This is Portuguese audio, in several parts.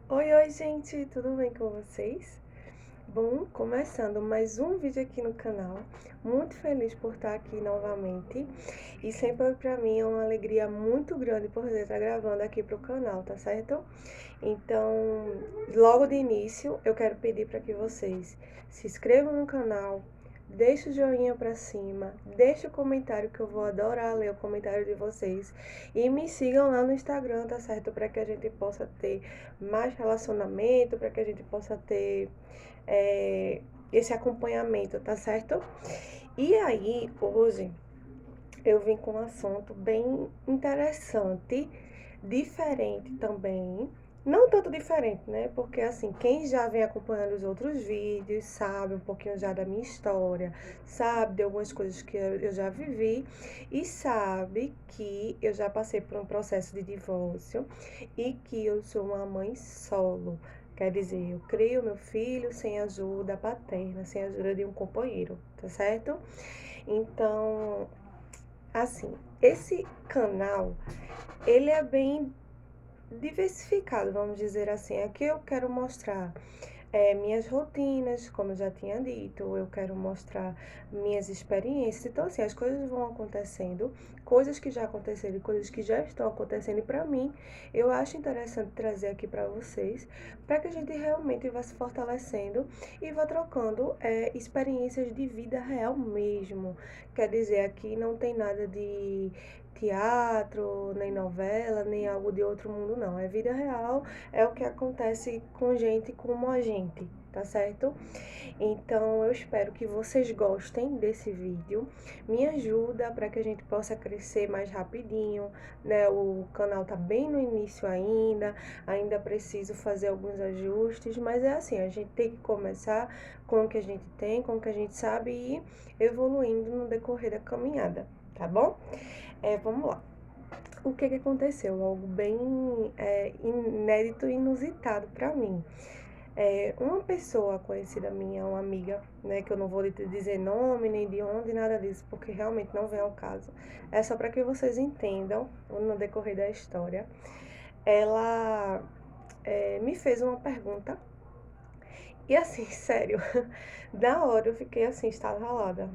Oi, gente, tudo bem com vocês? Bom, começando mais um vídeo aqui no canal. Muito feliz por estar aqui novamente. E sempre para mim é uma alegria muito grande poder estar gravando aqui pro canal, tá certo? Então, logo de início, eu quero pedir para que vocês se inscrevam no canal, deixe o joinha para cima, deixe o comentário que eu vou adorar ler o comentário de vocês e me sigam lá no Instagram, tá certo? Para que a gente possa ter mais relacionamento, para que a gente possa ter esse acompanhamento, tá certo? E aí, hoje eu vim com um assunto bem interessante, diferente também. Não tanto diferente, né? Porque assim, quem já vem acompanhando os outros vídeos sabe um pouquinho já da minha história, sabe de algumas coisas que eu já vivi e sabe que eu já passei por um processo de divórcio e que eu sou uma mãe solo. Quer dizer, eu crio meu filho sem ajuda paterna, sem ajuda de um companheiro, tá certo? Então, assim, esse canal, ele é bem diversificado, vamos dizer assim. Aqui eu quero mostrar minhas rotinas, como eu já tinha dito, eu quero mostrar minhas experiências. Então, assim, as coisas vão acontecendo, coisas que já aconteceram e coisas que já estão acontecendo. E para mim, eu acho interessante trazer aqui para vocês, para que a gente realmente vá se fortalecendo e vá trocando experiências de vida real mesmo. Quer dizer, aqui não tem nada de teatro, nem novela, nem algo de outro mundo, não. É vida real, é o que acontece com gente como a gente, tá certo? Então eu espero que vocês gostem desse vídeo. Me ajuda para que a gente possa crescer mais rapidinho, né? O canal tá bem no início ainda preciso fazer alguns ajustes, mas é assim, a gente tem que começar com o que a gente tem, com o que a gente sabe e ir evoluindo no decorrer da caminhada, tá bom? Vamos lá. O que aconteceu? Algo bem inédito e inusitado para mim. Uma pessoa conhecida minha, uma amiga, né, que eu não vou dizer nome, nem de onde, nada disso, porque realmente não vem ao caso. É só para que vocês entendam no decorrer da história. Ela me fez uma pergunta e assim, sério, na hora eu fiquei assim, estadalada.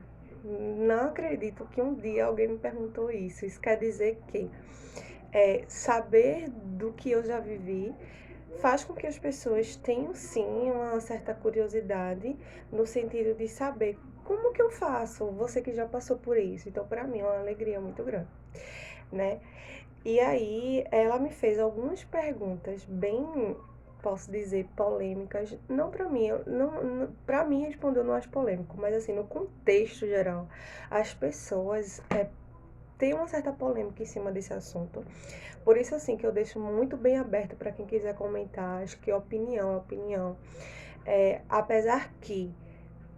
Não acredito que um dia alguém me perguntou isso. Isso quer dizer que saber do que eu já vivi faz com que as pessoas tenham sim uma certa curiosidade no sentido de saber como que eu faço, você que já passou por isso. Então, para mim é uma alegria muito grande, né? E aí ela me fez algumas perguntas bem, posso dizer, polêmicas. Não para mim, não, para mim respondeu não acho polêmico, mas assim, no contexto geral, as pessoas têm uma certa polêmica em cima desse assunto. Por isso, assim, que eu deixo muito bem aberto para quem quiser comentar. Acho que opinião é opinião. Apesar que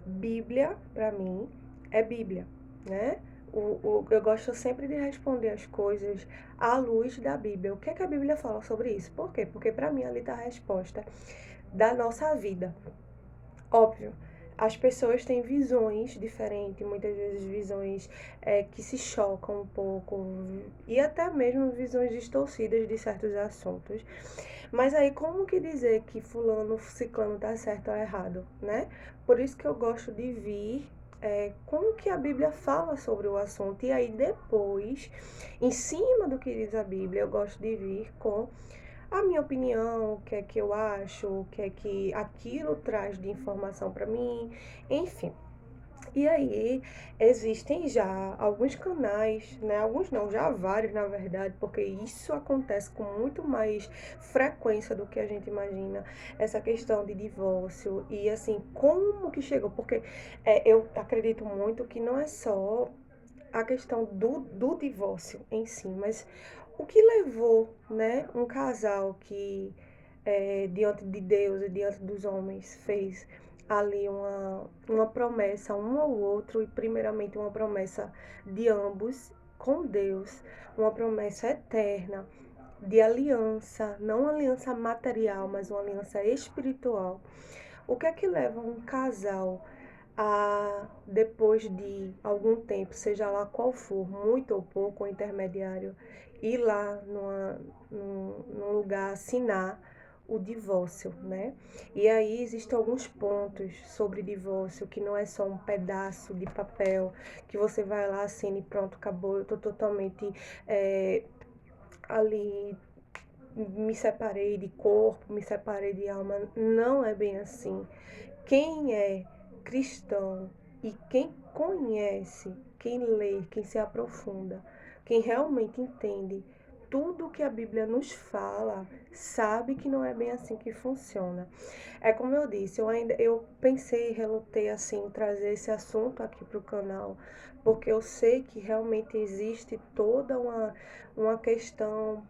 Bíblia, para mim, é Bíblia, né? Eu gosto sempre de responder as coisas à luz da Bíblia. O que é que a Bíblia fala sobre isso? Por quê? Porque para mim ali está a resposta da nossa vida. Óbvio, as pessoas têm visões diferentes, muitas vezes visões que se chocam um pouco, e até mesmo visões distorcidas de certos assuntos. Mas aí como que dizer que fulano, ciclano tá certo ou errado, né? Por isso que eu gosto de vir como que a Bíblia fala sobre o assunto, e aí depois, em cima do que diz a Bíblia, eu gosto de vir com a minha opinião, o que é que eu acho, o que é que aquilo traz de informação para mim, enfim. E aí existem já alguns canais, né? Alguns não, já vários na verdade, porque isso acontece com muito mais frequência do que a gente imagina, essa questão de divórcio e assim, como que chegou? Porque eu acredito muito que não é só a questão do divórcio em si, mas o que levou, né, um casal que diante de Deus e diante dos homens fez ali uma promessa um ao outro e primeiramente uma promessa de ambos com Deus, uma promessa eterna de aliança, não uma aliança material, mas uma aliança espiritual. O que é que leva um casal a, depois de algum tempo, seja lá qual for, muito ou pouco, o intermediário, ir lá num lugar assinar o divórcio, né? E aí existem alguns pontos sobre divórcio, que não é só um pedaço de papel que você vai lá, assina e pronto, acabou, eu tô totalmente ali, me separei de corpo, me separei de alma. Não é bem assim. Quem é cristão e quem conhece, quem lê, quem se aprofunda, quem realmente entende tudo que a Bíblia nos fala, sabe que não é bem assim que funciona. É como eu disse, eu pensei e relutei assim em trazer esse assunto aqui para o canal, porque eu sei que realmente existe toda uma questão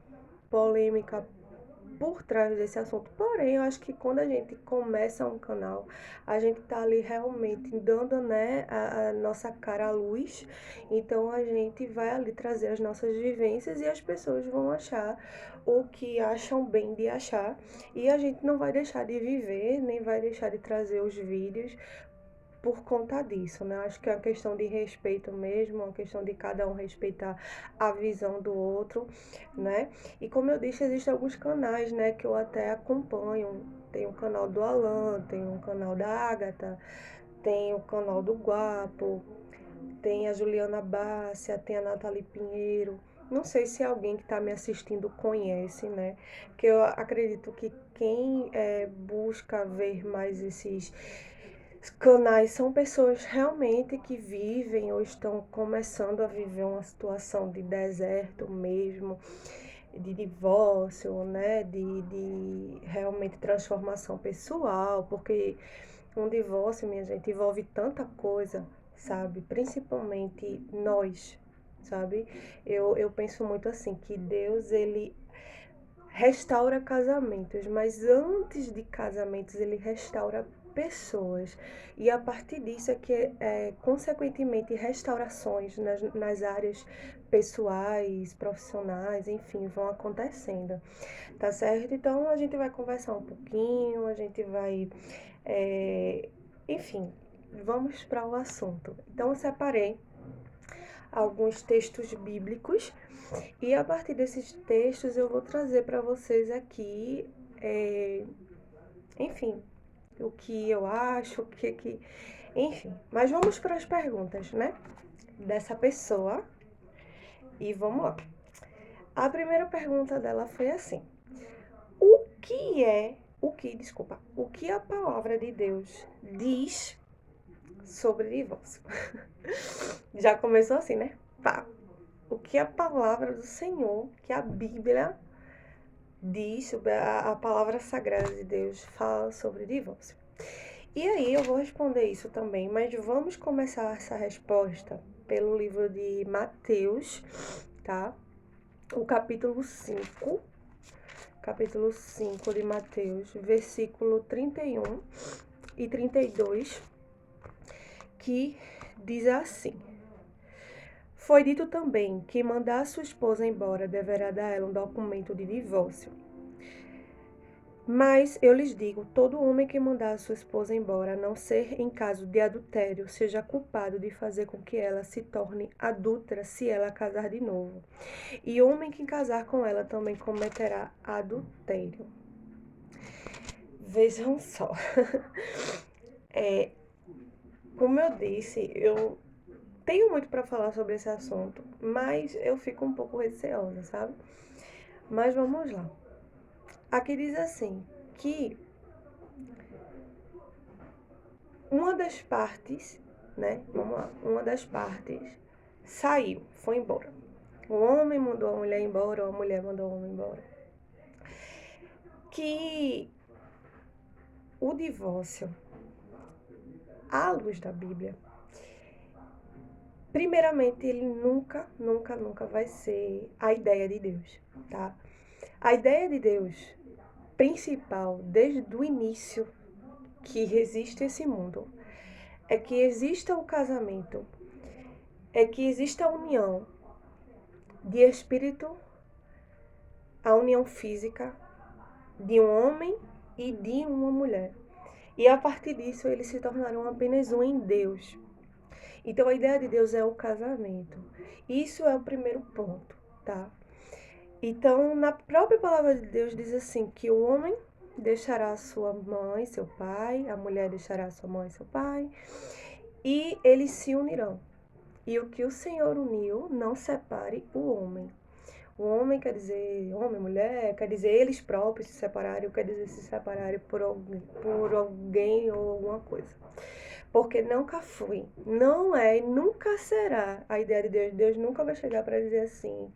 polêmica por trás desse assunto. Porém, eu acho que quando a gente começa um canal, a gente tá ali realmente dando, né, a nossa cara à luz. Então a gente vai ali trazer as nossas vivências e as pessoas vão achar o que acham bem de achar. E a gente não vai deixar de viver, nem vai deixar de trazer os vídeos por conta disso, né? Acho que é uma questão de respeito mesmo, uma questão de cada um respeitar a visão do outro, né? E como eu disse, existem alguns canais, né, que eu até acompanho. Tem o canal do Alan, tem o canal da Ágata, tem o canal do Guapo, tem a Juliana Bássia, tem a Nathalie Pinheiro. Não sei se alguém que está me assistindo conhece, né? Que eu acredito que quem busca ver mais esses canais são pessoas realmente que vivem ou estão começando a viver uma situação de deserto mesmo, de divórcio, né? De realmente transformação pessoal, porque um divórcio, minha gente, envolve tanta coisa, sabe? Principalmente nós, sabe? Eu penso muito assim, que Deus, ele restaura casamentos, mas antes de casamentos ele restaura pessoas. E a partir disso é que, consequentemente, restaurações nas áreas pessoais, profissionais, enfim, vão acontecendo, tá certo? Então a gente vai conversar um pouquinho, a gente vai, enfim, vamos para o assunto. Então eu separei alguns textos bíblicos e a partir desses textos eu vou trazer para vocês aqui, enfim, o que eu acho, enfim. Mas vamos para as perguntas, né? Dessa pessoa. E vamos lá. A primeira pergunta dela foi assim: o que a palavra de Deus diz sobre divórcio? Já começou assim, né? Pá. O que a palavra do Senhor, que a Bíblia diz sobre a palavra sagrada de Deus, fala sobre divórcio. E aí eu vou responder isso também, mas vamos começar essa resposta pelo livro de Mateus, tá? O capítulo 5 de Mateus, versículo 31 e 32, que diz assim: Foi dito também que mandar sua esposa embora deverá dar a ela um documento de divórcio. Mas eu lhes digo, todo homem que mandar sua esposa embora, a não ser em caso de adultério, seja culpado de fazer com que ela se torne adúltera se ela casar de novo. E o homem que casar com ela também cometerá adultério. Vejam só. Como eu disse, eu tenho muito para falar sobre esse assunto, mas eu fico um pouco receosa, sabe? Mas vamos lá. Aqui diz assim, que uma das partes, né? Vamos lá. Uma das partes saiu, foi embora. O homem mandou a mulher embora, ou a mulher mandou o homem embora. Que o divórcio, à luz da Bíblia, primeiramente, ele nunca, nunca, nunca vai ser a ideia de Deus, tá? A ideia de Deus principal, desde o início que existe esse mundo, é que exista o casamento, é que exista a união de espírito, a união física de um homem e de uma mulher. E a partir disso, eles se tornarão apenas um em Deus. Então, a ideia de Deus é o casamento. Isso é o primeiro ponto, tá? Então, na própria palavra de Deus diz assim, que o homem deixará sua mãe, seu pai, a mulher deixará sua mãe, seu pai, e eles se unirão. E o que o Senhor uniu, não separe o homem. O homem quer dizer homem, mulher, quer dizer eles próprios se separarem, quer dizer se separarem por alguém ou alguma coisa. Porque nunca foi, não é e nunca será a ideia de Deus. Deus nunca vai chegar para dizer assim,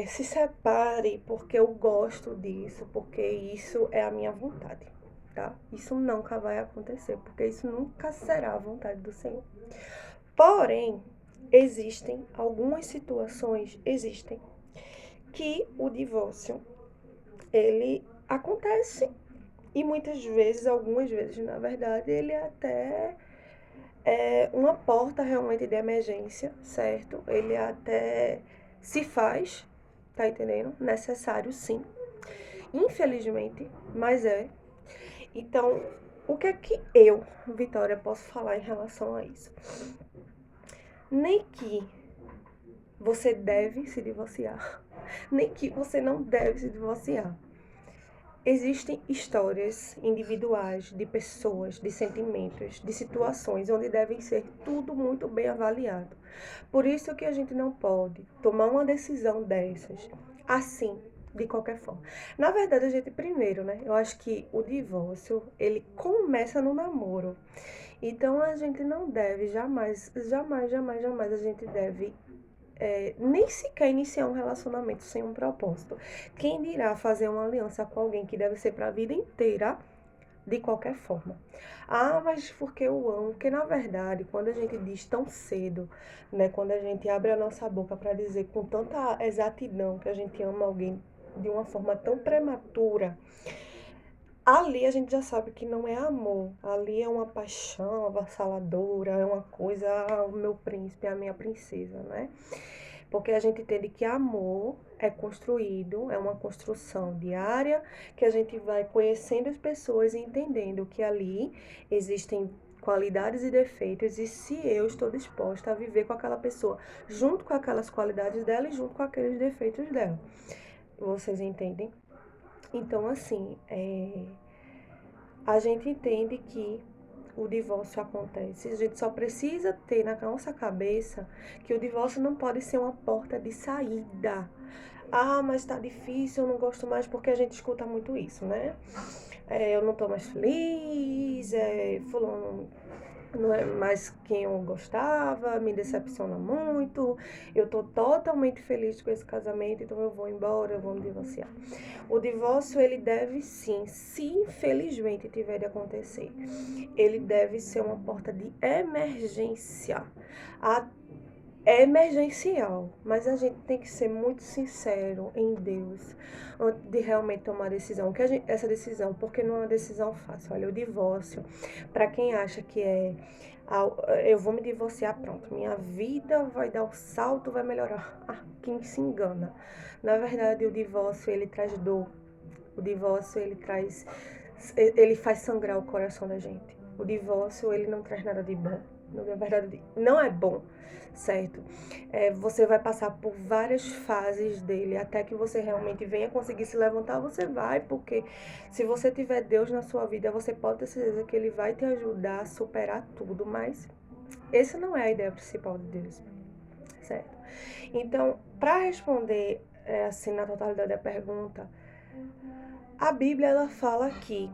se separe porque eu gosto disso, porque isso é a minha vontade, tá? Isso nunca vai acontecer, porque isso nunca será a vontade do Senhor. Porém, existem algumas situações, que o divórcio, ele acontece e muitas vezes, algumas vezes, na verdade, ele até é uma porta realmente de emergência, certo? Ele até se faz, tá entendendo? Necessário, sim. Infelizmente, mas é. Então, o que é que eu, Vitória, posso falar em relação a isso? Nem que você deve se divorciar, nem que você não deve se divorciar. Existem histórias individuais de pessoas, de sentimentos, de situações onde devem ser tudo muito bem avaliado. Por isso que a gente não pode tomar uma decisão dessas assim, de qualquer forma. Na verdade, a gente primeiro, né? Eu acho que o divórcio, ele começa no namoro. Então a gente não deve jamais, jamais, jamais, jamais a gente deve nem sequer iniciar um relacionamento sem um propósito. Quem dirá fazer uma aliança com alguém que deve ser para a vida inteira, de qualquer forma. Ah, mas porque eu amo? Porque na verdade, quando a gente diz tão cedo, né, quando a gente abre a nossa boca para dizer com tanta exatidão que a gente ama alguém de uma forma tão prematura, ali a gente já sabe que não é amor. Ali é uma paixão avassaladora, é uma coisa, o meu príncipe, a minha princesa, né? Porque a gente entende que amor é construído, é uma construção diária, que a gente vai conhecendo as pessoas e entendendo que ali existem qualidades e defeitos, e se eu estou disposta a viver com aquela pessoa, junto com aquelas qualidades dela e junto com aqueles defeitos dela. Vocês entendem? Então, assim, a gente entende que o divórcio acontece. A gente só precisa ter na nossa cabeça que o divórcio não pode ser uma porta de saída. Ah, mas tá difícil, eu não gosto mais, porque a gente escuta muito isso, né? Eu não tô mais feliz, fulano não é mais quem eu gostava, me decepciona muito, eu tô totalmente feliz com esse casamento, então eu vou embora, eu vou me divorciar. O divórcio, ele deve sim, se infelizmente tiver de acontecer, ele deve ser uma porta de emergência. É emergencial, mas a gente tem que ser muito sincero em Deus antes de realmente tomar a decisão. Essa decisão, porque não é uma decisão fácil. Olha, o divórcio, para quem acha que eu vou me divorciar, pronto, minha vida vai dar um salto, vai melhorar. Ah, quem se engana. Na verdade, o divórcio, ele traz dor. O divórcio, ele faz sangrar o coração da gente. O divórcio, ele não traz nada de bom. Na verdade, não é bom, certo? Você vai passar por várias fases dele até que você realmente venha conseguir se levantar. Você vai, porque se você tiver Deus na sua vida, você pode ter certeza que ele vai te ajudar a superar tudo. Mas essa não é a ideia principal de Deus, certo? Então, para responder assim na totalidade da pergunta, a Bíblia ela fala que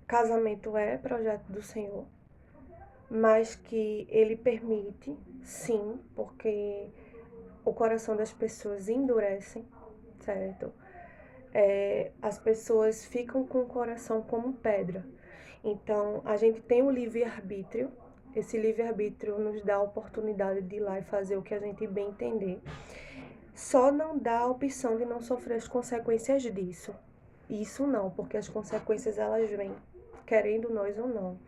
casamento é projeto do Senhor, mas que ele permite, sim, porque o coração das pessoas endurece, certo? As pessoas ficam com o coração como pedra. Então, a gente tem o livre-arbítrio. Esse livre-arbítrio nos dá a oportunidade de ir lá e fazer o que a gente bem entender. Só não dá a opção de não sofrer as consequências disso. Isso não, porque as consequências elas vêm, querendo nós ou não.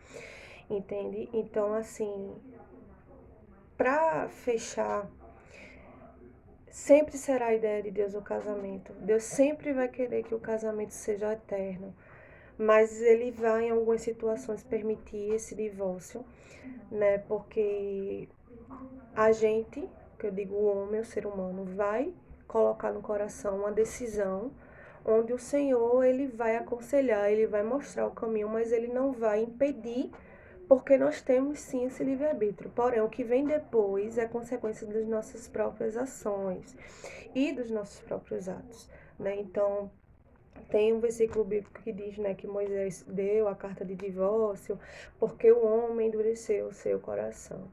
Entende? Então, assim, pra fechar, sempre será a ideia de Deus o casamento. Deus sempre vai querer que o casamento seja eterno. Mas ele vai, em algumas situações, permitir esse divórcio, né? Porque a gente, que eu digo o homem, o ser humano, vai colocar no coração uma decisão onde o Senhor, ele vai aconselhar, ele vai mostrar o caminho, mas ele não vai impedir, porque nós temos sim esse livre-arbítrio. Porém, o que vem depois é consequência das nossas próprias ações e dos nossos próprios atos, né? Então, tem um versículo bíblico que diz, né, que Moisés deu a carta de divórcio porque o homem endureceu o seu coração,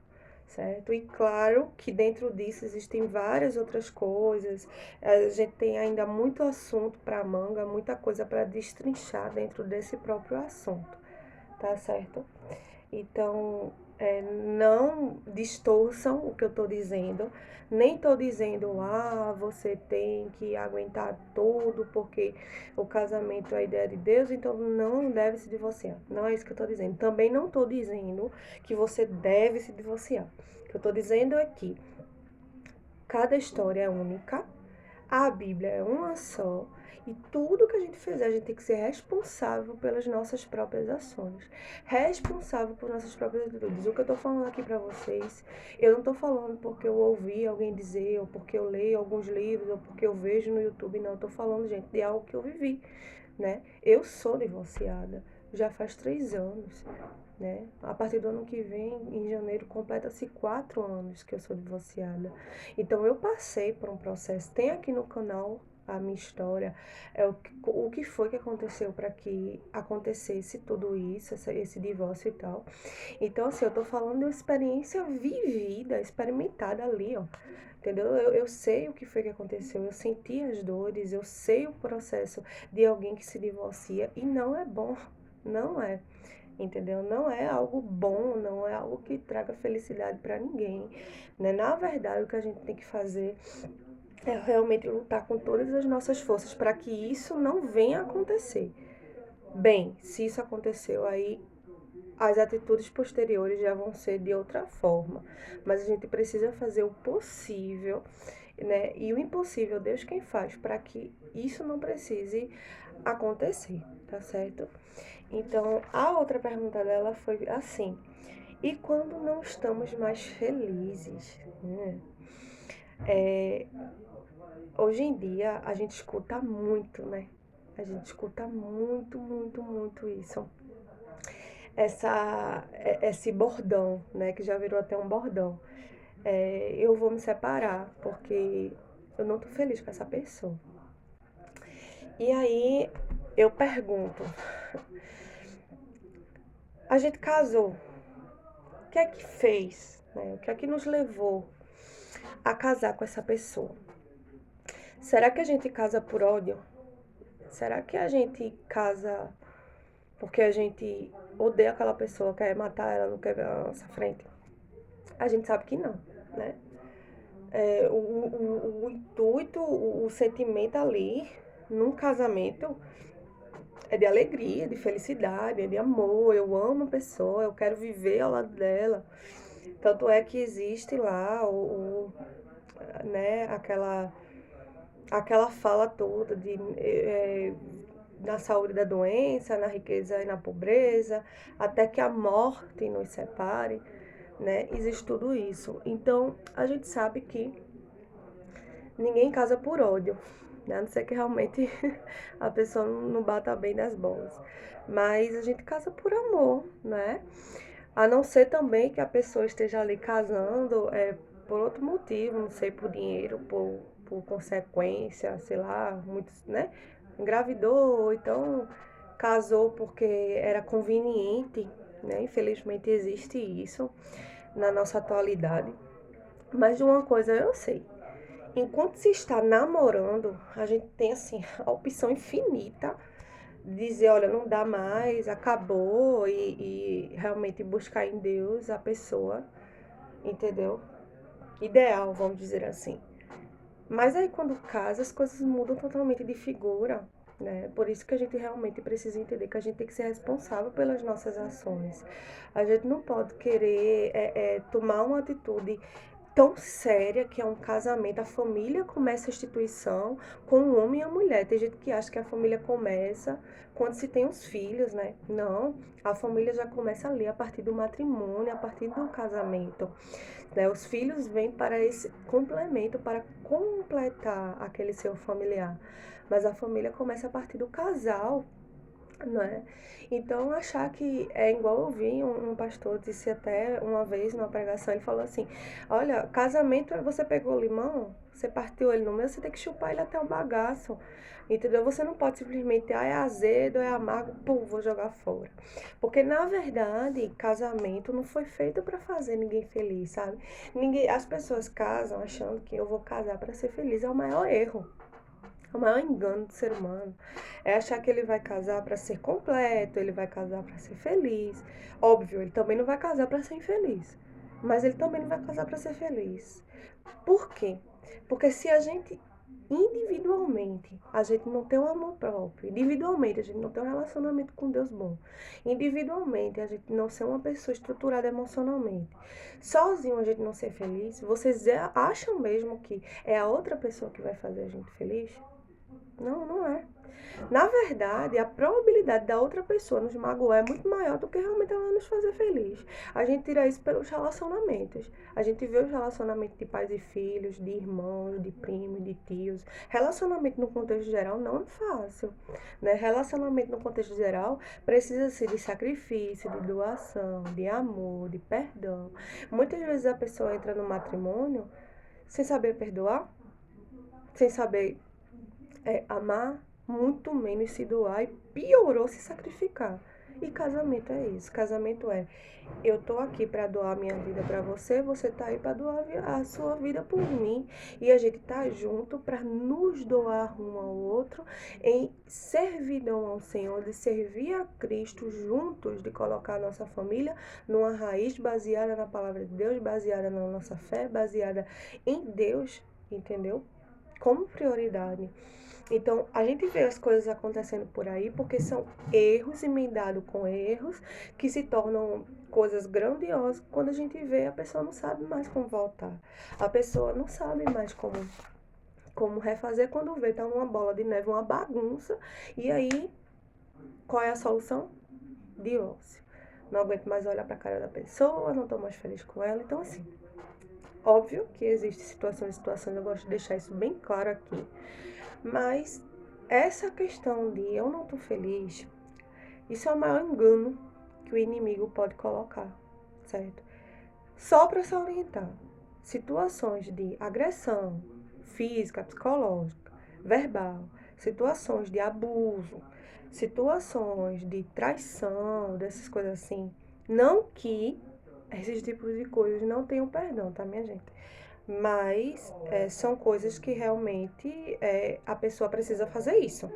certo? E claro que dentro disso existem várias outras coisas. A gente tem ainda muito assunto para manga, muita coisa para destrinchar dentro desse próprio assunto, tá certo? Então, não distorçam o que eu estou dizendo. Nem estou dizendo, você tem que aguentar tudo, porque o casamento é a ideia de Deus, então não deve se divorciar. Não é isso que eu estou dizendo. Também não estou dizendo que você deve se divorciar. O que eu estou dizendo é que cada história é única, a Bíblia é uma só, e tudo que a gente fizer, a gente tem que ser responsável pelas nossas próprias ações, responsável por nossas próprias atitudes. O que eu tô falando aqui pra vocês, eu não tô falando porque eu ouvi alguém dizer, ou porque eu leio alguns livros, ou porque eu vejo no YouTube, não. Eu tô falando, gente, de algo que eu vivi, né? Eu sou divorciada, já faz 3 anos, né? A partir do ano que vem, em janeiro, completa-se 4 anos que eu sou divorciada. Então, eu passei por um processo. Tem aqui no canal a minha história, o que foi que aconteceu para que acontecesse tudo isso, esse divórcio e tal. Então, assim, eu tô falando de uma experiência vivida, experimentada ali, ó. Entendeu? Eu sei o que foi que aconteceu, eu senti as dores, eu sei o processo de alguém que se divorcia e não é bom, não é. Entendeu? Não é algo bom, não é algo que traga felicidade para ninguém, né? Na verdade, o que a gente tem que fazer é realmente lutar com todas as nossas forças para que isso não venha a acontecer. Bem, se isso aconteceu, aí as atitudes posteriores já vão ser de outra forma. Mas a gente precisa fazer o possível, né? E o impossível, Deus quem faz, para que isso não precise acontecer, tá certo? Então, a outra pergunta dela foi assim: e quando não estamos mais felizes? É, hoje em dia a gente escuta muito, né? A gente escuta muito, muito, muito isso. Esse bordão, né? Que já virou até um bordão. Eu vou me separar porque eu não tô feliz com essa pessoa. E aí eu pergunto: a gente casou, o que é que fez? Né? O que é que nos levou a casar com essa pessoa? Será que a gente casa por ódio? Será que a gente casa porque a gente odeia aquela pessoa, quer matar ela, não quer ver ela na nossa frente? A gente sabe que não, né? O intuito, o sentimento ali, num casamento, é de alegria, de felicidade, é de amor. Eu amo a pessoa, eu quero viver ao lado dela. Tanto é que existe lá né, aquela fala toda de na saúde da doença, na riqueza e na pobreza, até que a morte nos separe, né? Existe tudo isso. Então, a gente sabe que ninguém casa por ódio, né? A não ser que realmente a pessoa não bata bem nas bolas. Mas a gente casa por amor, né? A não ser também que a pessoa esteja ali casando por outro motivo, não sei, por dinheiro, por consequência, sei lá, muitos, né? Engravidou, então casou porque era conveniente, né? Infelizmente existe isso na nossa atualidade. Mas de uma coisa eu sei. Enquanto se está namorando, a gente tem assim a opção infinita de dizer, olha, não dá mais, acabou e realmente buscar em Deus a pessoa, entendeu? Ideal, vamos dizer assim. Mas aí quando casa, as coisas mudam totalmente de figura, né? Por isso que a gente realmente precisa entender que a gente tem que ser responsável pelas nossas ações. A gente não pode querer tomar uma atitude tão séria que é um casamento. A família começa a instituição com o homem e a mulher. Tem gente que acha que a família começa quando se tem os filhos, né? Não, a família já começa ali a partir do matrimônio, a partir do casamento, né? Os filhos vêm para esse complemento, para completar aquele seu familiar. Mas a família começa a partir do casal, não é? Então, achar que é igual eu vi um pastor disse até uma vez numa pregação, ele falou assim: olha, casamento é você pegou o limão, você partiu ele no meio, você tem que chupar ele até o bagaço, entendeu? Você não pode simplesmente, é azedo, é amargo, pum, vou jogar fora. Porque, na verdade, casamento não foi feito para fazer ninguém feliz, sabe? As pessoas casam achando que eu vou casar para ser feliz, é o maior erro. O maior engano do ser humano é achar que ele vai casar para ser completo, ele vai casar para ser feliz. Óbvio, ele também não vai casar para ser infeliz, mas ele também não vai casar para ser feliz. Por quê? Porque se a gente individualmente a gente não tem um amor próprio, individualmente a gente não tem um relacionamento com Deus bom, individualmente a gente não ser uma pessoa estruturada emocionalmente, sozinho a gente não ser feliz, vocês acham mesmo que é a outra pessoa que vai fazer a gente feliz? Não, não é. Na verdade, a probabilidade da outra pessoa nos magoar é muito maior do que realmente ela nos fazer feliz. A gente tira isso pelos relacionamentos. A gente vê os relacionamentos de pais e filhos, de irmãos, de primos, de tios. Relacionamento no contexto geral não é fácil, né? Relacionamento no contexto geral precisa ser de sacrifício, de doação, de amor, de perdão. Muitas vezes a pessoa entra no matrimônio sem saber perdoar, sem saber amar, muito menos se doar e piorou se sacrificar. E casamento é isso. Casamento é eu tô aqui para doar a minha vida para você, você tá aí para doar a sua vida por mim. E a gente tá junto para nos doar um ao outro em servidão ao Senhor, de servir a Cristo juntos, de colocar a nossa família numa raiz baseada na palavra de Deus, baseada na nossa fé, baseada em Deus, entendeu? Como prioridade. Então, a gente vê as coisas acontecendo por aí porque são erros emendados com erros que se tornam coisas grandiosas quando a gente vê a pessoa não sabe mais como voltar. A pessoa não sabe mais como refazer quando vê, tá uma bola de neve, uma bagunça. E aí, qual é a solução? Divórcio. Não aguento mais olhar para a cara da pessoa, não tô mais feliz com ela. Então, assim, óbvio que existem situações, eu gosto de deixar isso bem claro aqui. Mas essa questão de eu não tô feliz, isso é o maior engano que o inimigo pode colocar, certo? Só para se orientar, situações de agressão física, psicológica, verbal, situações de abuso, situações de traição, dessas coisas assim, não que esses tipos de coisas não tenham perdão, tá, minha gente? Mas são coisas que realmente a pessoa precisa fazer isso,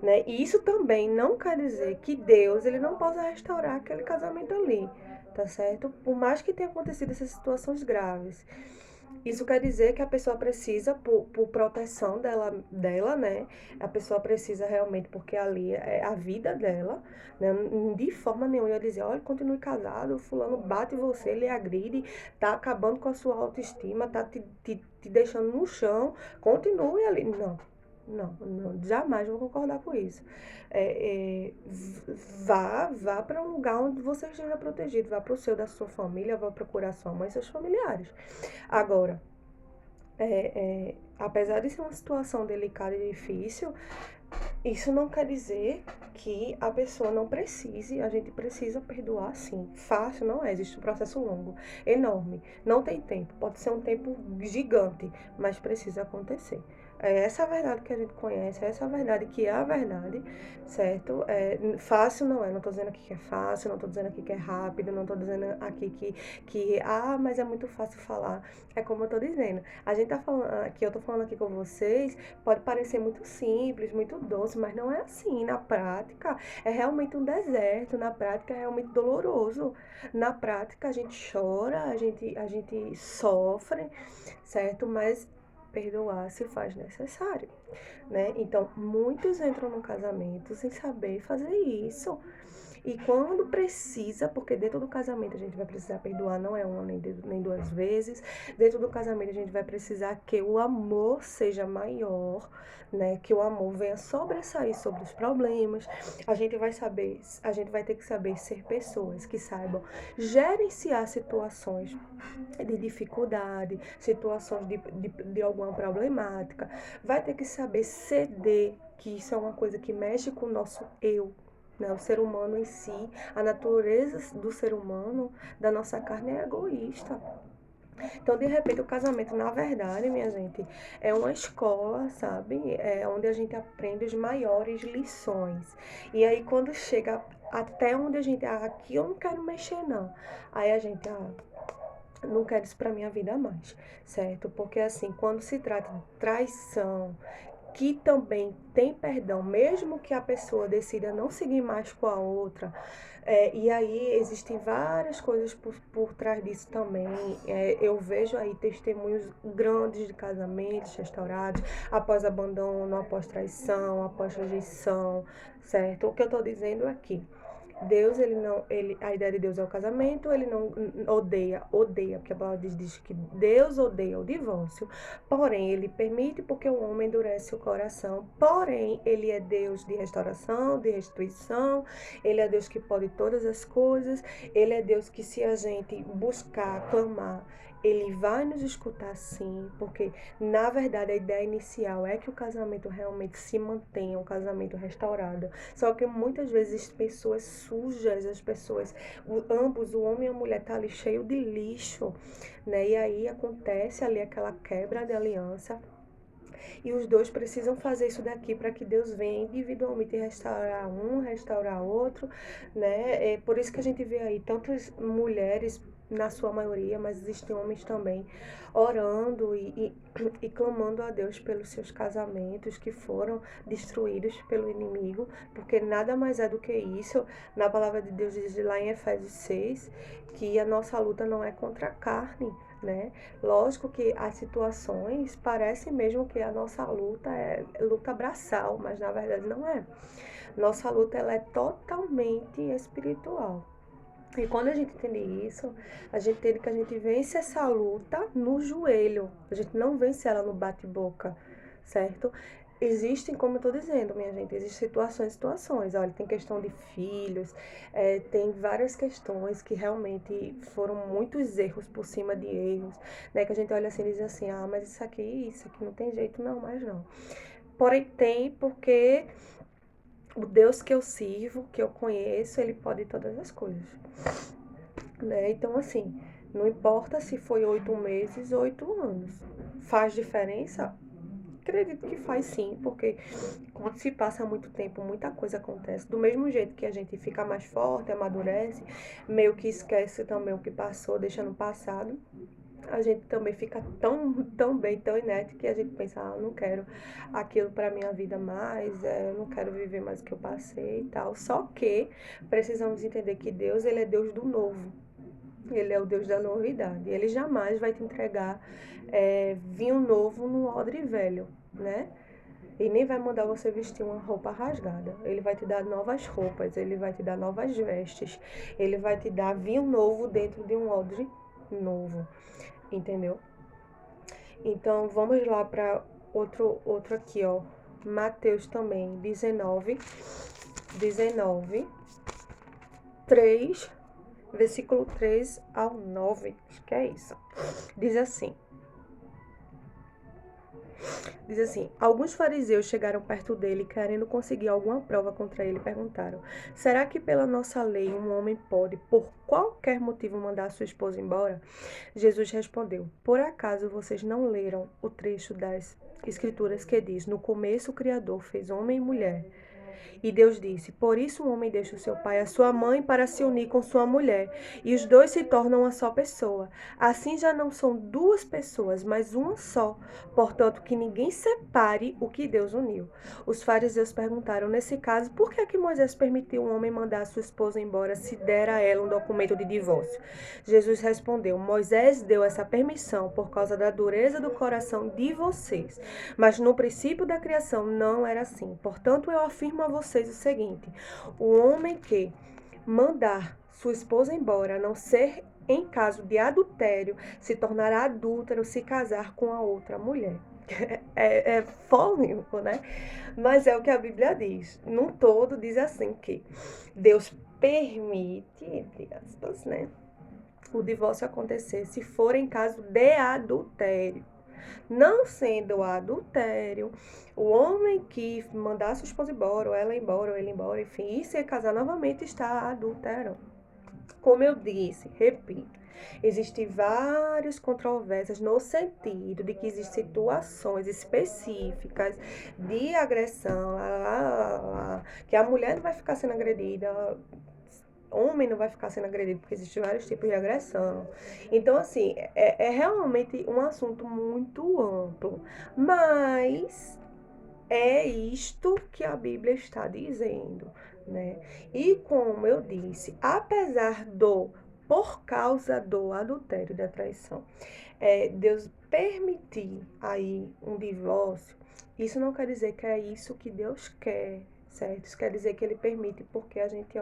né? E isso também não quer dizer que Deus ele não possa restaurar aquele casamento ali, tá certo? Por mais que tenha acontecido essas situações graves. Isso quer dizer que a pessoa precisa, por proteção dela, né? A pessoa precisa realmente, porque ali é a vida dela, né? De forma nenhuma eu ia dizer, olha, continue casado, o fulano bate você, ele agride, tá acabando com a sua autoestima, tá te deixando no chão, continue ali. Não, não, não, jamais vou concordar com isso. Vá para um lugar onde você esteja protegido, vá para o seu da sua família, vá procurar sua mãe e seus familiares. Agora, apesar de ser uma situação delicada e difícil, isso não quer dizer que a pessoa não precise, a gente precisa perdoar sim. Fácil não é, existe um processo longo, enorme. Não tem tempo, pode ser um tempo gigante, mas precisa acontecer. É essa a verdade que a gente conhece, é essa a verdade que é a verdade, certo? Fácil não é, não tô dizendo aqui que é fácil, não tô dizendo aqui que é rápido, não tô dizendo aqui mas é muito fácil falar. É como eu tô dizendo, a gente tá falando aqui, eu tô falando aqui com vocês, pode parecer muito simples, muito doce, mas não é assim. Na prática, é realmente um deserto. Na prática, é realmente doloroso. Na prática, a gente chora, a gente sofre, certo? Mas perdoar se faz necessário. né? Então, muitos entram no casamento sem saber fazer isso. E quando precisa, porque dentro do casamento a gente vai precisar perdoar, não é uma nem duas vezes. Dentro do casamento a gente vai precisar que o amor seja maior, né? Que o amor venha sobressair sobre os problemas. A gente vai ter que saber ser pessoas que saibam gerenciar situações de dificuldade, situações de alguma problemática. Vai ter que saber ceder, que isso é uma coisa que mexe com o nosso eu, né? O ser humano em si, a natureza do ser humano, da nossa carne é egoísta. Então, de repente, o casamento, na verdade, minha gente, é uma escola, sabe? É onde a gente aprende as maiores lições. E aí, quando chega até onde a gente, aqui eu não quero mexer, não. Aí a gente, não quero isso pra minha vida mais, certo? Porque assim, quando se trata de traição, que também tem perdão, mesmo que a pessoa decida não seguir mais com a outra. E aí existem várias coisas por trás disso também. Eu vejo aí testemunhos grandes de casamentos restaurados após abandono, após traição, após rejeição, certo? O que eu estou dizendo aqui. Deus, ele não, ele, a ideia de Deus é o casamento, ele não odeia, porque a palavra diz que Deus odeia o divórcio, porém, ele permite porque o homem endurece o coração, porém, ele é Deus de restauração, de restituição, ele é Deus que pode todas as coisas, ele é Deus que se a gente buscar, clamar, ele vai nos escutar sim, porque na verdade a ideia inicial é que o casamento realmente se mantenha, um casamento restaurado. Só que muitas vezes pessoas sujas, as pessoas, ambos, o homem e a mulher, tá ali cheio de lixo, né? E aí acontece ali aquela quebra de aliança. E os dois precisam fazer isso daqui para que Deus venha individualmente restaurar um, restaurar outro, né? É por isso que a gente vê aí tantas mulheres, na sua maioria, mas existem homens também, orando e clamando a Deus pelos seus casamentos que foram destruídos pelo inimigo, porque nada mais é do que isso. Na palavra de Deus diz lá em Efésios 6 que a nossa luta não é contra a carne, né? Lógico que as situações parecem mesmo que a nossa luta é luta braçal, mas na verdade não é. Nossa luta ela é totalmente espiritual. E quando a gente entende isso, a gente entende que a gente vence essa luta no joelho. A gente não vence ela no bate-boca, certo? Existem, como eu tô dizendo, minha gente, existem situações. Olha, tem questão de filhos, tem várias questões que realmente foram muitos erros por cima de erros, né? Que a gente olha assim e diz assim, mas isso aqui não tem jeito não, mais não. Porém tem, porque o Deus que eu sirvo, que eu conheço, ele pode todas as coisas, né? Então, assim, não importa se foi 8 meses ou 8 anos. Faz diferença? Acredito que faz sim, porque quando se passa muito tempo, muita coisa acontece. Do mesmo jeito que a gente fica mais forte, amadurece, meio que esquece também o que passou, deixa no passado. A gente também fica tão bem, tão inerte, que a gente pensa, eu não quero aquilo para minha vida mais, eu não quero viver mais o que eu passei e tal. Só que precisamos entender que Deus, ele é Deus do novo. Ele é o Deus da novidade. Ele jamais vai te entregar vinho novo no odre velho, né? E nem vai mandar você vestir uma roupa rasgada. Ele vai te dar novas roupas, ele vai te dar novas vestes, ele vai te dar vinho novo dentro de um odre novo, entendeu? Então vamos lá para outro aqui, ó. Mateus também, 19, 3, versículo 3 ao 9, acho que é isso. Diz assim, alguns fariseus chegaram perto dele, querendo conseguir alguma prova contra ele, e perguntaram, será que pela nossa lei um homem pode, por qualquer motivo, mandar sua esposa embora? Jesus respondeu, por acaso vocês não leram o trecho das Escrituras que diz, no começo o Criador fez homem e mulher? E Deus disse: por isso o homem deixa o seu pai e a sua mãe para se unir com sua mulher, e os dois se tornam uma só pessoa. Assim já não são duas pessoas, mas uma só. Portanto, que ninguém separe o que Deus uniu. Os fariseus perguntaram: nesse caso, por que é que Moisés permitiu um homem mandar sua esposa embora se der a ela um documento de divórcio? Jesus respondeu: Moisés deu essa permissão por causa da dureza do coração de vocês. Mas no princípio da criação não era assim. Portanto, eu afirmo a vocês o seguinte: o homem que mandar sua esposa embora, a não ser em caso de adultério, se tornará adúltero se casar com a outra mulher. É polêmico, né? Mas é o que a Bíblia diz. Num todo, diz assim que Deus permite, entre aspas, né, o divórcio acontecer se for em caso de adultério. Não sendo adultério, o homem que mandar sua esposa embora, ou ela embora, ou ele embora, enfim, e se casar novamente, está adulterando. Como eu disse, repito, existem várias controvérsias no sentido de que existem situações específicas de agressão, que a mulher não vai ficar sendo agredida, homem não vai ficar sendo agredido, porque existem vários tipos de agressão. Então, assim, é realmente um assunto muito amplo. Mas é isto que a Bíblia está dizendo, né? E como eu disse, apesar por causa do adultério, da traição, Deus permitir aí um divórcio, isso não quer dizer que é isso que Deus quer, certo? Isso quer dizer que ele permite porque a gente,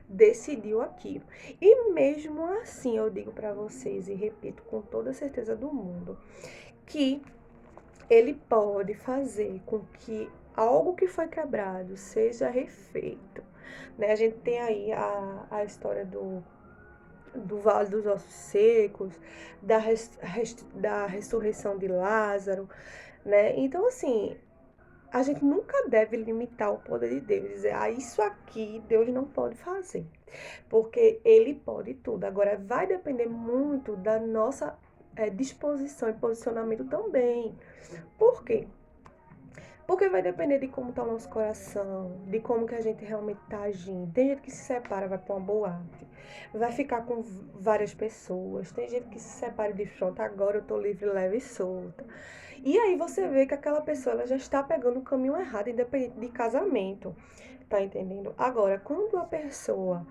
decidiu aquilo. E mesmo assim, eu digo para vocês e repito com toda a certeza do mundo, que ele pode fazer com que algo que foi quebrado seja refeito, né? A gente tem aí a história do Vale dos Ossos Secos, da ressurreição de Lázaro, né? Então, assim, a gente nunca deve limitar o poder de Deus, dizer, isso aqui Deus não pode fazer, porque Ele pode tudo. Agora, vai depender muito da nossa disposição e posicionamento também. Por quê? Porque vai depender de como tá o nosso coração, de como que a gente realmente tá agindo. Tem gente que se separa, vai pra uma boate, vai ficar com várias pessoas. Tem gente que se separa de pronto, agora eu tô livre, leve e solta. E aí você vê que aquela pessoa ela já está pegando o caminho errado, independente de casamento. Tá entendendo? Agora, quando a pessoa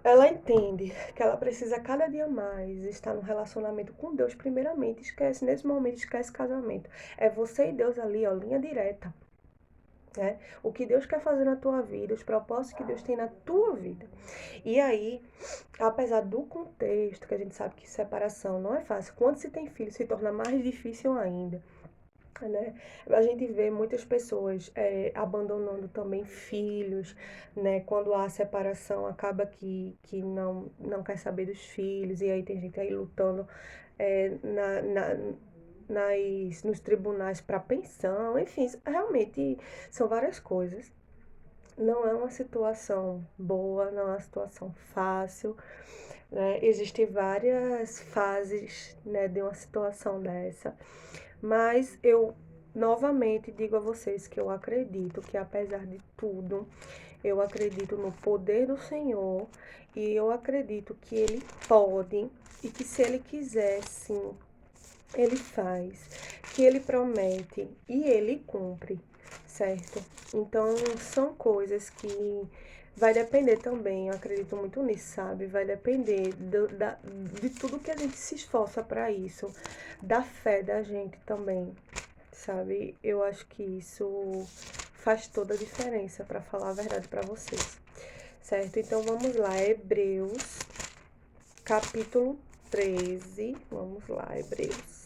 ela entende que ela precisa cada dia mais estar no relacionamento com Deus, primeiramente, esquece, nesse momento, esquece casamento. É você e Deus ali, ó, linha direta, né? O que Deus quer fazer na tua vida, os propósitos que Deus tem na tua vida. E aí, apesar do contexto, que a gente sabe que separação não é fácil, quando se tem filho, se torna mais difícil ainda. Né? A gente vê muitas pessoas abandonando também filhos, né? Quando há separação, acaba que não quer saber dos filhos, e aí tem gente aí lutando é, na, na, nos tribunais para pensão, enfim, realmente são várias coisas. Não é uma situação boa, não é uma situação fácil, né? Existem várias fases, né, de uma situação dessa. Mas eu novamente digo a vocês que eu acredito que, apesar de tudo, eu acredito no poder do Senhor e eu acredito que Ele pode e que, se Ele quiser, sim, Ele faz, que Ele promete e Ele cumpre, certo? Então, são coisas que vai depender também, eu acredito muito nisso, sabe? Vai depender de tudo que a gente se esforça para isso, da fé da gente também, sabe? Eu acho que isso faz toda a diferença, para falar a verdade para vocês, certo? Então vamos lá, Hebreus, capítulo 13, vamos lá, Hebreus.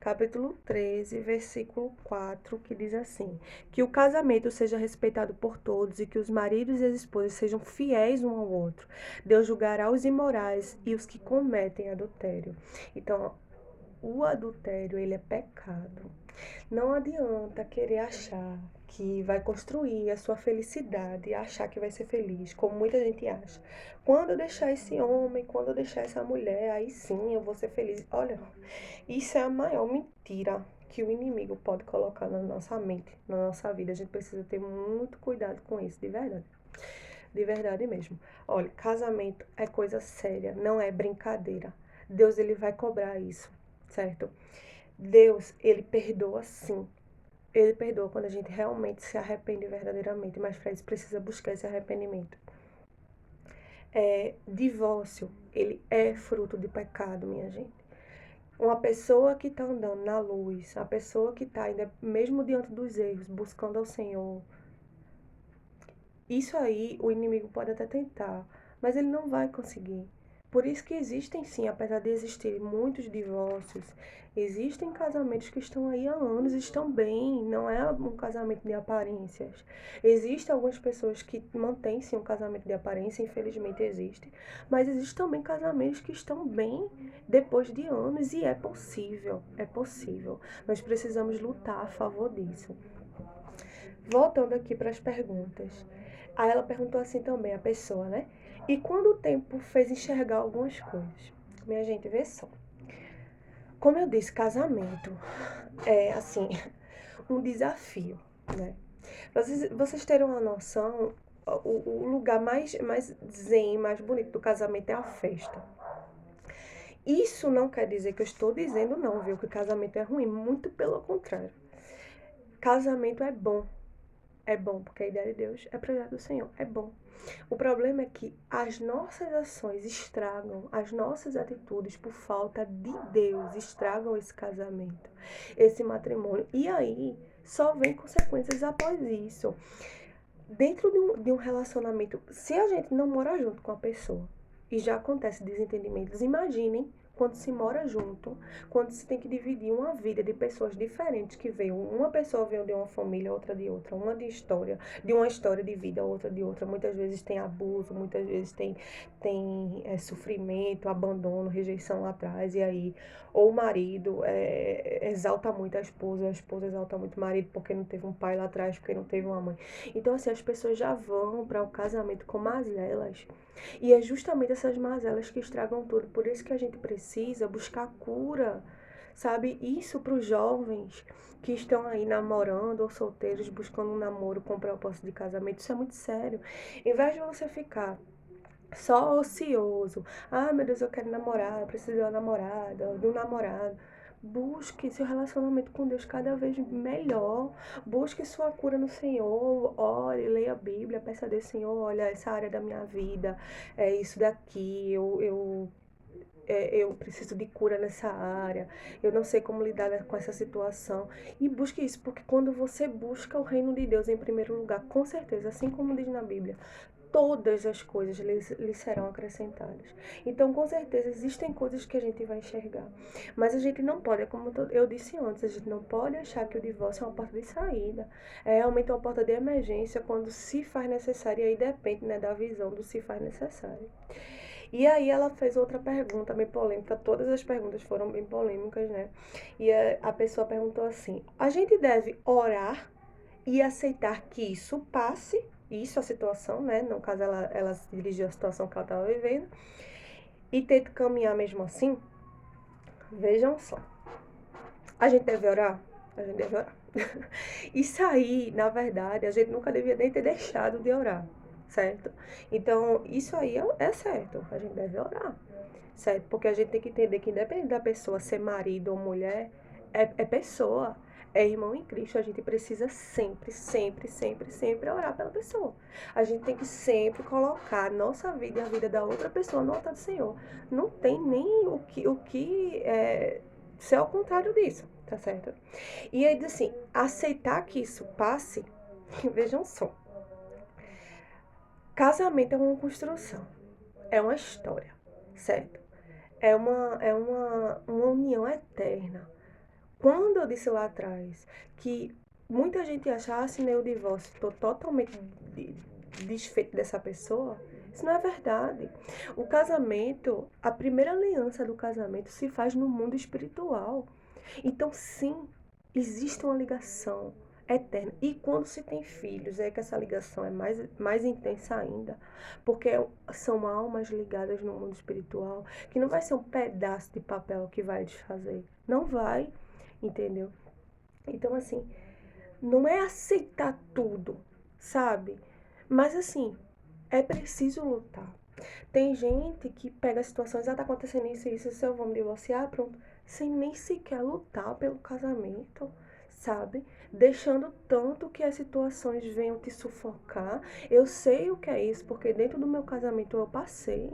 Capítulo 13, versículo 4, que diz assim: que o casamento seja respeitado por todos e que os maridos e as esposas sejam fiéis um ao outro. Deus julgará os imorais e os que cometem adultério. Então, o adultério, ele é pecado. Não adianta querer achar que vai construir a sua felicidade e achar que vai ser feliz, como muita gente acha. Quando eu deixar esse homem, quando eu deixar essa mulher, aí sim eu vou ser feliz. Olha, isso é a maior mentira que o inimigo pode colocar na nossa mente, na nossa vida. A gente precisa ter muito cuidado com isso, de verdade. De verdade mesmo. Olha, casamento é coisa séria, não é brincadeira. Deus, ele vai cobrar isso, certo? Deus, ele perdoa sim. Ele perdoa quando a gente realmente se arrepende verdadeiramente, mas para isso precisa buscar esse arrependimento. Divórcio, ele é fruto de pecado, minha gente. Uma pessoa que está andando na luz, a pessoa que está ainda, mesmo diante dos erros, buscando ao Senhor, isso aí o inimigo pode até tentar, mas ele não vai conseguir. Por isso que existem sim, apesar de existirem muitos divórcios, existem casamentos que estão aí há anos, estão bem, não é um casamento de aparências. Existem algumas pessoas que mantêm sim um casamento de aparência, infelizmente existe, mas existem também casamentos que estão bem depois de anos e é possível, é possível. Nós precisamos lutar a favor disso. Voltando aqui para as perguntas. Aí ela perguntou assim também, a pessoa, né? E quando o tempo fez enxergar algumas coisas? Minha gente, vê só. Como eu disse, casamento é, assim, um desafio, né? Vocês terem uma noção, o lugar mais zen, mais bonito do casamento é a festa. Isso não quer dizer que eu estou dizendo não, viu? Que casamento é ruim. Muito pelo contrário. Casamento é bom. É bom, porque a ideia de Deus é projeto do Senhor. É bom. O problema é que as nossas ações estragam, as nossas atitudes por falta de Deus estragam esse casamento, esse matrimônio. E aí só vem consequências após isso. Dentro de um relacionamento, se a gente não mora junto com a pessoa e já acontece desentendimentos, imaginem quando se mora junto, quando se tem que dividir uma vida de pessoas diferentes que veio. Uma pessoa veio de uma família, outra de outra, de uma história de vida, outra de outra. Muitas vezes tem abuso, muitas vezes tem sofrimento, abandono, rejeição lá atrás, e aí ou o marido exalta muito a esposa exalta muito o marido porque não teve um pai lá atrás, porque não teve uma mãe. Então, assim, as pessoas já vão para o casamento com mazelas. E é justamente essas mazelas que estragam tudo. Por isso que a gente precisa buscar cura, sabe? Isso para os jovens que estão aí namorando ou solteiros, buscando um namoro com propósito de casamento. Isso é muito sério. Em vez de você ficar só ocioso, ah, meu Deus, eu quero namorar, eu preciso de uma namorada, de um namorado. Busque seu relacionamento com Deus cada vez melhor. Busque sua cura no Senhor. Ore, leia a Bíblia, peça a Deus, Senhor, olha, essa área da minha vida, é isso daqui, eu preciso de cura nessa área, eu não sei como lidar com essa situação. E busque isso, porque quando você busca o reino de Deus em primeiro lugar, com certeza, assim como diz na Bíblia, todas as coisas lhe serão acrescentadas. Então, com certeza, existem coisas que a gente vai enxergar. Mas a gente não pode, é como eu disse antes, a gente não pode achar que o divórcio é uma porta de saída. É realmente uma porta de emergência quando se faz necessário, e aí depende, né, da visão do se faz necessário. E aí ela fez outra pergunta bem polêmica, todas as perguntas foram bem polêmicas, né? E a pessoa perguntou assim: a gente deve orar e aceitar que isso passe, isso a situação, né? No caso, ela se dirigiu à situação que ela estava vivendo, e ter que caminhar mesmo assim? Vejam só. A gente deve orar? A gente deve orar. Isso aí, na verdade, a gente nunca devia nem ter deixado de orar, certo? Então, isso aí é certo, a gente deve orar, certo? Porque a gente tem que entender que independente da pessoa ser marido ou mulher, é pessoa, é irmão em Cristo. A gente precisa sempre, sempre, sempre, sempre orar pela pessoa. A gente tem que sempre colocar a nossa vida e a vida da outra pessoa no altar do Senhor. Não tem nem o que ser ao contrário disso, tá certo? E aí, assim, aceitar que isso passe, vejam só, casamento é uma construção, é uma história, certo? É uma união eterna. Quando eu disse lá atrás que muita gente acha, ah, assinei o divórcio, estou totalmente desfeito dessa pessoa, isso não é verdade. O casamento, a primeira aliança do casamento se faz no mundo espiritual. Então, sim, existe uma ligação eterna. E quando se tem filhos, é que essa ligação é mais intensa ainda. Porque são almas ligadas no mundo espiritual, que não vai ser um pedaço de papel que vai desfazer. Não vai, entendeu? Então, assim, não é aceitar tudo, sabe? Mas, assim, é preciso lutar. Tem gente que pega situações, tá acontecendo isso e isso, se eu vou me divorciar, pronto, sem nem sequer lutar pelo casamento, sabe? Deixando tanto que as situações venham te sufocar. Eu sei o que é isso, porque dentro do meu casamento eu passei.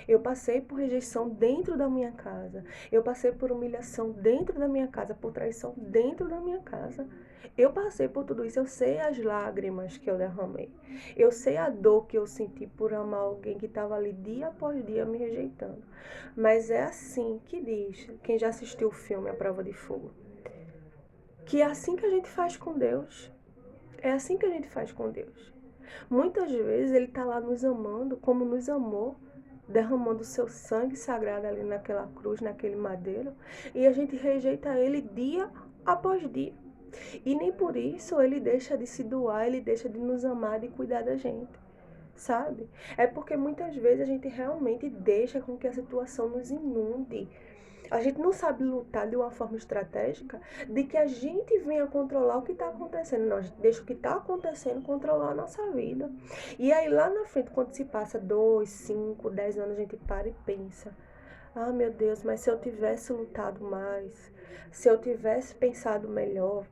Eu passei por rejeição dentro da minha casa. Eu passei por humilhação dentro da minha casa, por traição dentro da minha casa. Eu passei por tudo isso, eu sei as lágrimas que eu derramei. Eu sei a dor que eu senti por amar alguém que estava ali dia após dia me rejeitando. Mas é assim que diz, quem já assistiu o filme A Prova de Fogo, que é assim que a gente faz com Deus. É assim que a gente faz com Deus. Muitas vezes Ele está lá nos amando como nos amou, derramando o seu sangue sagrado ali naquela cruz, naquele madeiro, e a gente rejeita Ele dia após dia. E nem por isso Ele deixa de se doar, Ele deixa de nos amar, de cuidar da gente, sabe? É porque muitas vezes a gente realmente deixa com que a situação nos inunde. A gente não sabe lutar de uma forma estratégica de que a gente venha controlar o que está acontecendo. Não, a gente deixa o que está acontecendo controlar a nossa vida. E aí lá na frente, quando se passa 2, 5, 10 anos, a gente para e pensa: ah, meu Deus, mas se eu tivesse lutado mais, se eu tivesse pensado melhor,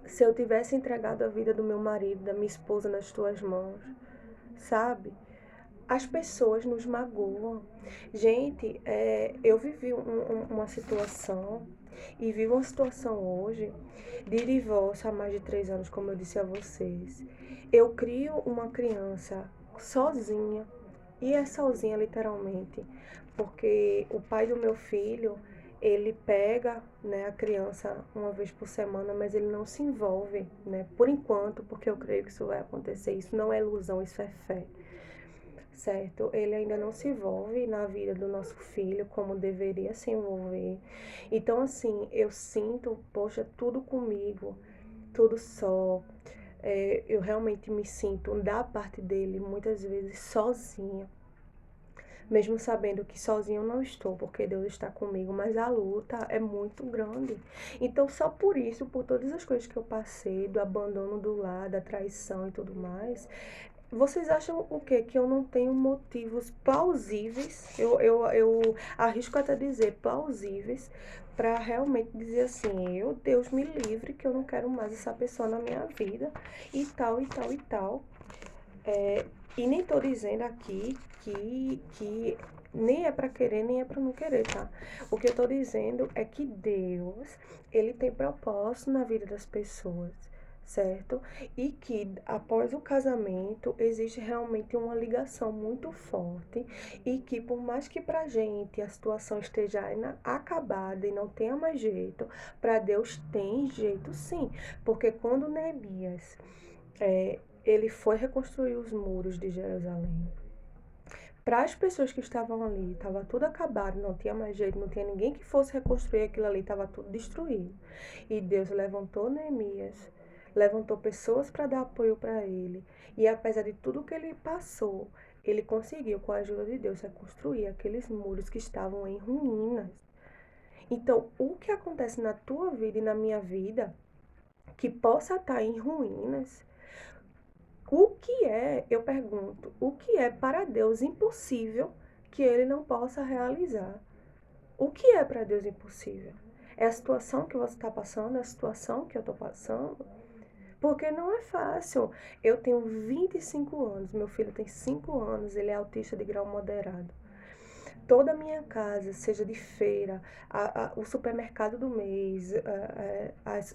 se eu tivesse entregado a vida do meu marido, da minha esposa nas tuas mãos, sabe? As pessoas nos magoam. Gente, eu vivi uma situação e vivo uma situação hoje de divórcio há mais de 3 anos, como eu disse a vocês. Eu crio uma criança sozinha, e é sozinha literalmente, porque o pai do meu filho, ele pega, né, a criança uma vez por semana, mas ele não se envolve, né, por enquanto, porque eu creio que isso vai acontecer. Isso não é ilusão, isso é fé, certo? Ele ainda não se envolve na vida do nosso filho como deveria se envolver. Então, assim, eu sinto, poxa, tudo comigo, tudo só. Eu realmente me sinto da parte dele muitas vezes sozinha, mesmo sabendo que sozinho eu não estou, porque Deus está comigo, mas a luta é muito grande. Então, só por isso, por todas as coisas que eu passei, do abandono do lar, da traição e tudo mais, vocês acham o quê? Que eu não tenho motivos plausíveis, eu arrisco até dizer plausíveis, para realmente dizer assim, eu, Deus me livre, que eu não quero mais essa pessoa na minha vida, e tal, e tal, e tal. E nem tô dizendo aqui que nem é para querer, nem é para não querer, tá? O que eu tô dizendo é que Deus, ele tem propósito na vida das pessoas, certo? E que após o casamento existe realmente uma ligação muito forte e que por mais que pra gente a situação esteja acabada e não tenha mais jeito, para Deus tem jeito sim, porque quando Neemias ele foi reconstruir os muros de Jerusalém. Para as pessoas que estavam ali, estava tudo acabado, não tinha mais jeito, não tinha ninguém que fosse reconstruir aquilo ali, estava tudo destruído. E Deus levantou Neemias, levantou pessoas para dar apoio para ele. E apesar de tudo que ele passou, ele conseguiu, com a ajuda de Deus, reconstruir aqueles muros que estavam em ruínas. Então, o que acontece na tua vida e na minha vida, que possa estar em ruínas, o que é, eu pergunto, o que é para Deus impossível que ele não possa realizar? O que é para Deus impossível? É a situação que você está passando, é a situação que eu estou passando? Porque não é fácil. Eu tenho 25 anos, meu filho tem 5 anos, ele é autista de grau moderado. Toda a minha casa, seja de feira, o supermercado do mês,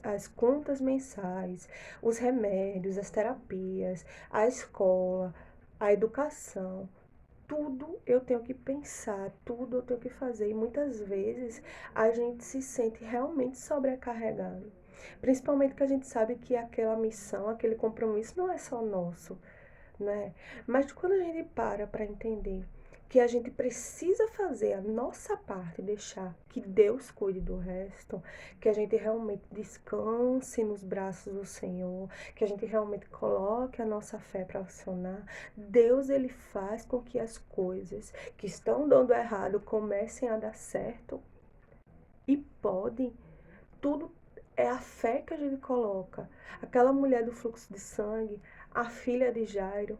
as contas mensais, os remédios, as terapias, a escola, a educação, tudo eu tenho que pensar, tudo eu tenho que fazer. E muitas vezes a gente se sente realmente sobrecarregado. Principalmente que a gente sabe que aquela missão, aquele compromisso não é só nosso, né? Mas quando a gente para entender que a gente precisa fazer a nossa parte, deixar que Deus cuide do resto, que a gente realmente descanse nos braços do Senhor, que a gente realmente coloque a nossa fé para funcionar, Deus ele faz com que as coisas que estão dando errado comecem a dar certo e podem tudo é a fé que a gente coloca. Aquela mulher do fluxo de sangue, a filha de Jairo,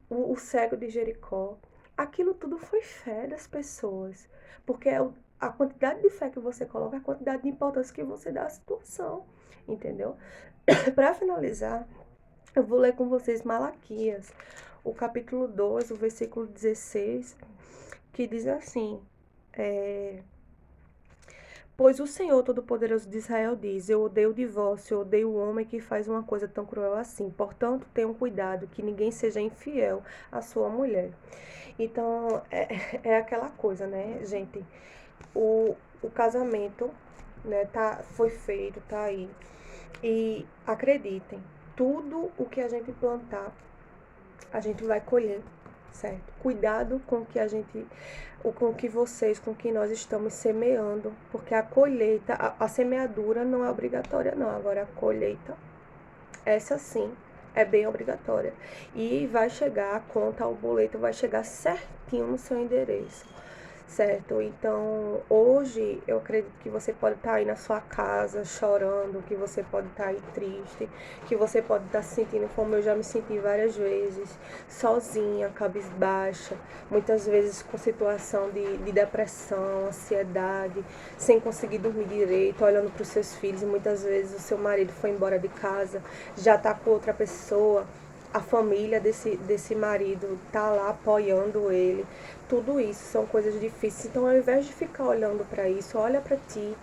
o cego de Jericó, aquilo tudo foi fé das pessoas. Porque é a quantidade de fé que você coloca, a quantidade de importância que você dá à situação, entendeu? Para finalizar, eu vou ler com vocês Malaquias, o capítulo 2, o versículo 16, que diz assim: Pois o Senhor Todo-Poderoso de Israel diz: Eu odeio o divórcio, eu odeio o homem que faz uma coisa tão cruel assim. Portanto, tenham cuidado que ninguém seja infiel à sua mulher. Então, é aquela coisa, né, gente? O casamento, né, foi feito, tá aí. E acreditem, tudo o que a gente plantar, a gente vai colher, certo? Cuidado com o que a gente, com o que vocês, com o que nós estamos semeando, porque a colheita, a semeadura não é obrigatória, não. Agora, a colheita, essa sim, é bem obrigatória. E vai chegar, a conta, o boleto vai chegar certinho no seu endereço, certo? Então, hoje eu acredito que você pode estar aí na sua casa chorando, que você pode estar aí triste, que você pode estar se sentindo como eu já me senti várias vezes, sozinha, cabisbaixa, muitas vezes com situação de depressão, ansiedade, sem conseguir dormir direito, olhando para os seus filhos, e muitas vezes o seu marido foi embora de casa, já está com outra pessoa, a família desse marido tá lá apoiando ele. Tudo isso são coisas difíceis. Então, ao invés de ficar olhando para isso, olha para ti,